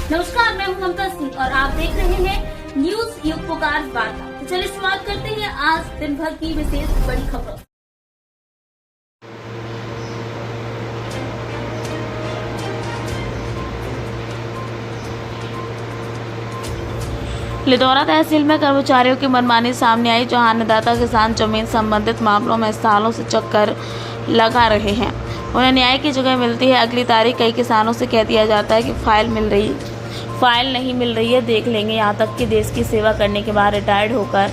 नमस्कार, मैं हूं ममता सिंह और आप देख रहे हैं न्यूज युग पुकार वार्ता। तो चलिए शुरुआत करते हैं आज दिन भर की विशेष बड़ी खबरों। लिदौरा तहसील में कर्मचारियों की मनमानी सामने आई, जहां अन्नदाता किसान जमीन संबंधित मामलों में सालों से चक्कर लगा रहे हैं। उन्हें न्याय की जगह मिलती है अगली तारीख। कई किसानों से कह दिया जाता है कि फाइल नहीं मिल रही है, देख लेंगे। यहाँ तक कि देश की सेवा करने के बाद रिटायर्ड होकर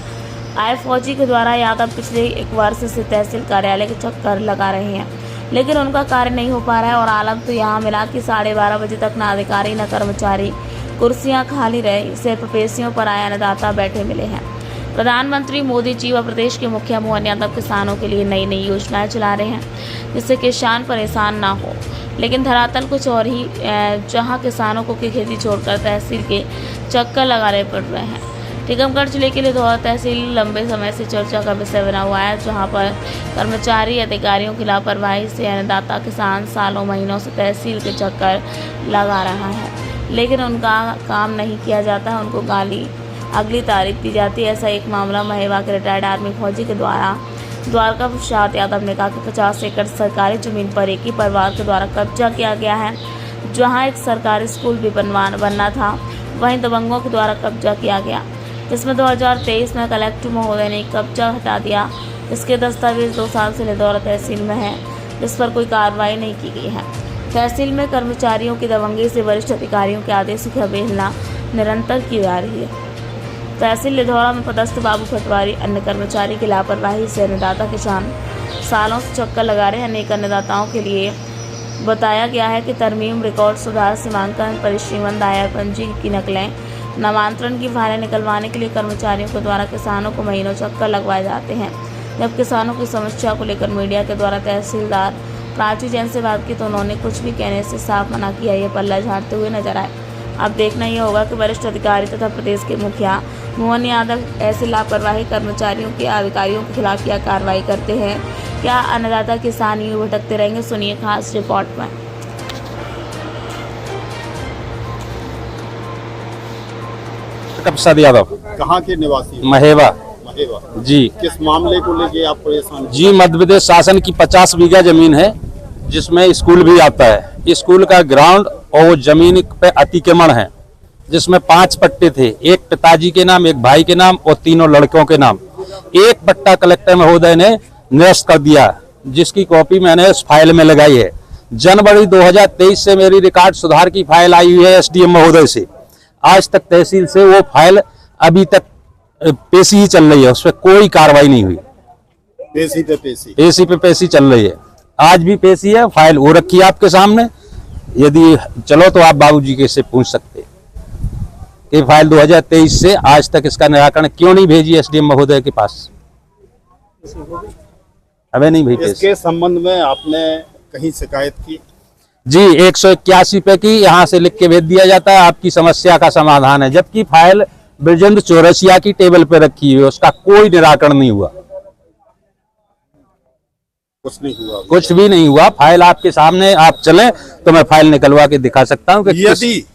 आए फौजी के द्वारा यहाँ तक पिछले एक वर्ष से तहसील कार्यालय के चक्कर लगा रहे हैं, लेकिन उनका कार्य नहीं हो पा रहा है। और आलम तो यहाँ मिला कि 12:30 बजे तक न अधिकारी न कर्मचारी, कुर्सियां खाली रही, सिर्फ पेशियों पर आए अन्नदाता बैठे मिले हैं। प्रधानमंत्री मोदी जी व प्रदेश के मुखिया मोहन यादव किसानों के लिए नई नई योजनाएं चला रहे हैं, जिससे किसान परेशान ना हो, लेकिन धरातल कुछ और ही, जहां किसानों को की खेती छोड़कर तहसील के चक्कर लगाने पड़ रहे हैं। टीकमगढ़ जिले के लिदौरा तहसील लंबे समय से चर्चा का विषय बना हुआ है, जहां पर कर्मचारी अधिकारियों की लापरवाही से अन्नदाता किसान सालों महीनों से तहसील के चक्कर लगा रहा है, लेकिन उनका काम नहीं किया जाता है। उनको गाली अगली तारीख दी जाती है। ऐसा एक मामला महेवा के रिटायर्ड आर्मी फौजी के द्वारा द्वारका प्रसाद यादव ने कहा कि 50 एकड़ सरकारी जमीन पर एक ही परिवार के द्वारा कब्जा किया गया है, जहां एक सरकारी स्कूल भी बनना था, वहीं दबंगों के द्वारा कब्जा किया गया, जिसमें 2023 में कलेक्टर महोदय ने कब्जा हटा दिया। इसके दस्तावेज 2 साल से लिदौरा तहसील में है, जिस पर कोई कार्रवाई नहीं की गई है। तहसील में कर्मचारियों की दबंगी से वरिष्ठ अधिकारियों के आदेशों की अवहेलना निरंतर की जा रही है। तहसील लिदौरा में पदस्थ बाबू पटवारी अन्य कर्मचारी की लापरवाही से अन्नदाता किसान सालों से चक्कर लगा रहे हैं। अनेक अन्नदाताओं के लिए बताया गया है कि तरमीम, रिकॉर्ड सुधार, सीमांकन, परिसीमन, दायर पंजी की नकलें, नामांतरण की फाइलें निकलवाने के लिए कर्मचारियों के द्वारा किसानों को महीनों चक्कर लगवाए जाते हैं। जब किसानों की समस्या को लेकर मीडिया के द्वारा तहसीलदार प्राची जैन से बात की तो उन्होंने कुछ भी कहने से साफ मना किया। ये पल्ला झाड़ते हुए नजर आए। अब देखना यह होगा कि वरिष्ठ अधिकारी तथा प्रदेश के मुखिया मोहन यादव ऐसे लापरवाही कर्मचारियों के अधिकारियों के खिलाफ क्या कार्रवाई करते हैं। क्या अन्नदाता किसान यूं भटकते रहेंगे? सुनिए खास रिपोर्ट में। प्रसाद यादव कहाँ के निवासी? महेवा जी। किस मामले को लेके आप परेशान? जी, मध्य प्रदेश शासन की 50 बीघा जमीन है, जिसमें स्कूल भी आता है। स्कूल का ग्राउंड और वो जमीन पे अतिक्रमण है, जिसमें 5 पट्टे थे, एक पिताजी के नाम, एक भाई के नाम और 3 लड़कों के नाम। एक पट्टा कलेक्टर महोदय ने निरस्त कर दिया, जिसकी कॉपी मैंने इस फाइल में लगाई है। जनवरी 2023 से मेरी रिकॉर्ड सुधार की फाइल आई हुई है एसडीएम महोदय से। आज तक तहसील से वो फाइल अभी तक पेशी ही चल रही है, उस पर कोई कार्रवाई नहीं हुई। पेशी पे पेशी चल रही है, आज भी पेशी है। फाइल वो रखी है आपके सामने, यदि चलो तो आप बाबूजी के से पूछ सकते हैं। ये फाइल 2023 से आज तक इसका निराकरण क्यों नहीं भेजी एसडीएम महोदय के पास? हमें नहीं भेजी। इसके संबंध में आपने कहीं शिकायत की? जी, 181 पे की यहाँ से लिख के भेज दिया जाता है, आपकी समस्या का समाधान है, जबकि फाइल ब्रजेंद्र चौरसिया की टेबल पे रखी हुई है, उसका कोई निराकरण नहीं हुआ। कुछ भी नहीं हुआ। फाइल आपके सामने, आप चलें तो मैं फाइल निकलवा के दिखा सकता हूँ कि यदि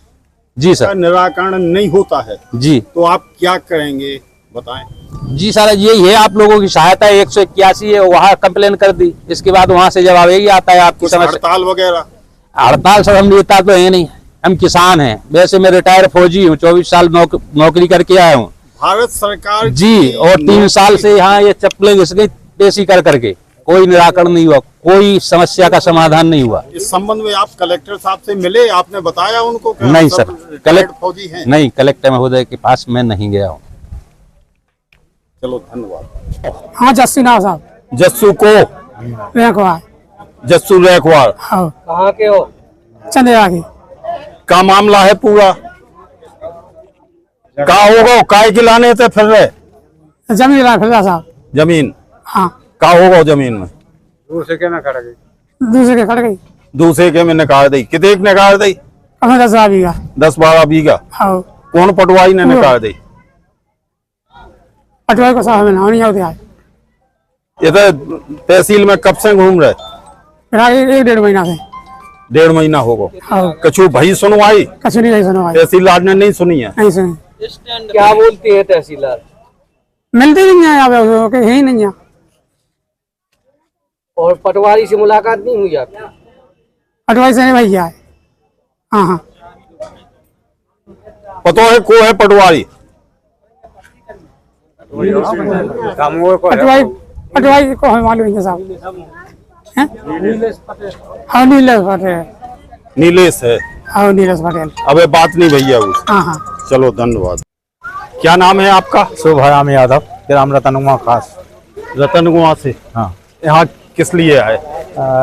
जी सर निराकरण नहीं होता है जी तो आप क्या करेंगे बताएं? जी सर, यही है आप लोगों की सहायता। 181 है, वहाँ कंप्लेन कर दी, इसके बाद वहाँ से जवाब यही आता है आपकी समस्या। हड़ताल वगैरह? हड़ताल सर हम नेता तो है नहीं, हम किसान हैं। वैसे मैं रिटायर फौजी हूँ, 24 साल नौकरी करके आया हूँ भारत सरकार जी, और 3 साल से यहाँ ये चप्पलें घिस गई पेशी कर करके, कोई निराकरण नहीं हुआ, कोई समस्या का समाधान नहीं हुआ। इस संबंध में आप कलेक्टर साहब से मिले? आपने बताया उनको? नहीं सर, कलेक्टर फौजी हैं? नहीं, कलेक्टर महोदय के पास मैं नहीं गया हूँ। चलो धन्यवाद। हाँ, जस्सू नाव साहब। जस्सू को रैकवार। जस्सू रैकवार। हाँ। कहाँ के हो? चंदेरा की। का मामला है पूरा? का होगा काय के लाने थे फिर रहे जमीन फिर साहब। जमीन? हाँ। का होगा जमीन में? दूसरे के ना खड़ गई। दूसरे के खड़ गई। दूसरे के में निकाल दी? कितने निकाल दी? 10-12 बीघा। 10-12 बीघा। हाँ। कौन पटवाई ने निकाल दी? पटवाई को साहब में नहीं होते। ये तो तहसील में कब से घूम रहे? 1-1.5 महीना से। 1.5 महीना होगा। हाँ कछु भाई सुनवाई कछु नहीं सुनो भाई, तहसीलदार ने नहीं सुनी है। नहीं सुनी, क्या बोलती है तहसीलदार? मिलते ही नहीं है यहाँ पे, है ही नहीं है। और पटवारी से मुलाकात नहीं हुई आपकी? पटवारी से नहीं भैया है। हाँ हाँ पता है को है पटवारी? पटवारी, पटवारी को हमें मालूम है साहब। हैं? हाँ नीलेश पटेल, नीलेश है। हाँ नीलेश पटेल। अबे बात नहीं भैया उस। हाँ हाँ चलो धन्यवाद। क्या नाम है आपका? शुभराम यादव, ग्राम रतनुमा खास। रतनगुआ से। हाँ यहाँ किस लिए आए?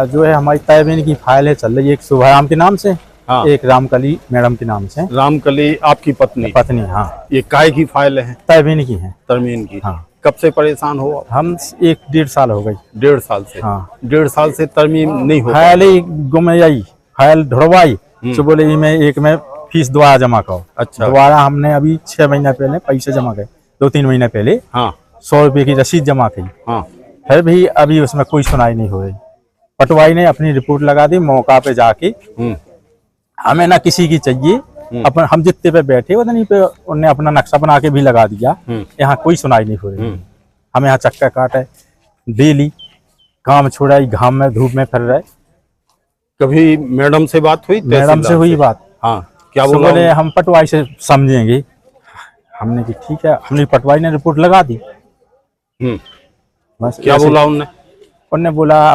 जो है हमारी तयबीन की फाइलें चल रही है, एक शुभराम के नाम से, हाँ। एक रामकली मैडम के नाम से। रामकली आपकी पत्नी? पत्नी, हाँ। ये काय की फाइल है? तयबीन की है। तरमीन की। हाँ। कब से परेशान हो आप? हम 1-1.5 साल हो गई। 1.5 साल से? हाँ। 1.5 साल से तरमीम नहीं हो? फाइल ही गुम आई, फाइल ढुड़वाई, तो बोले में एक में फीस दोबारा जमा करो। अच्छा। दोबारा हमने अभी 6 महीना पहले पैसे जमा करे, 2-3 महीने पहले हाँ 100 रुपए की रसीद जमा की। हाँ। फिर भी अभी उसमें कोई सुनाई नहीं हो रही। पटवारी ने अपनी रिपोर्ट लगा दी मौका पे जाके। हमें ना किसी की चाहिए, अपन हम जितने पे बैठे उतनी पे उन्हें अपना नक्शा बना के भी लगा दिया। यहाँ कोई सुनाई नहीं हो रही। हम यहाँ चक्कर काटे डेली, काम छोड़ाई, घाम में धूप में फिर रहे। कभी मैडम से बात हुई? मैडम से हुई बात। हाँ क्या तो बोला? बोले हम पटवारी से समझेंगे। हमने की ठीक है, हमने पटवारी ने रिपोर्ट लगा दी। बस क्या ऐसे- बोला उनने? उन्होंने बोला